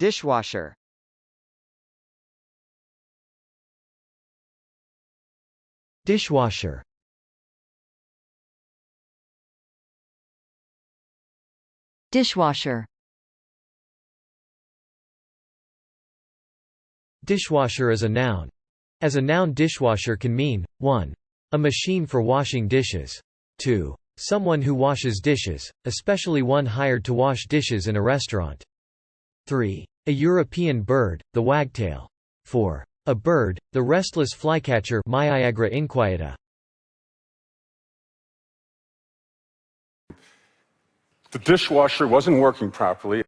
Dishwasher. Dishwasher. Dishwasher. Dishwasher is a noun. As a noun, dishwasher can mean 1. A machine for washing dishes. 2. Someone who washes dishes, especially one hired to wash dishes in a restaurant. 3. A European bird, the wagtail. 4. A bird, the restless flycatcher Myiagra inquieta. The dishwasher wasn't working properly.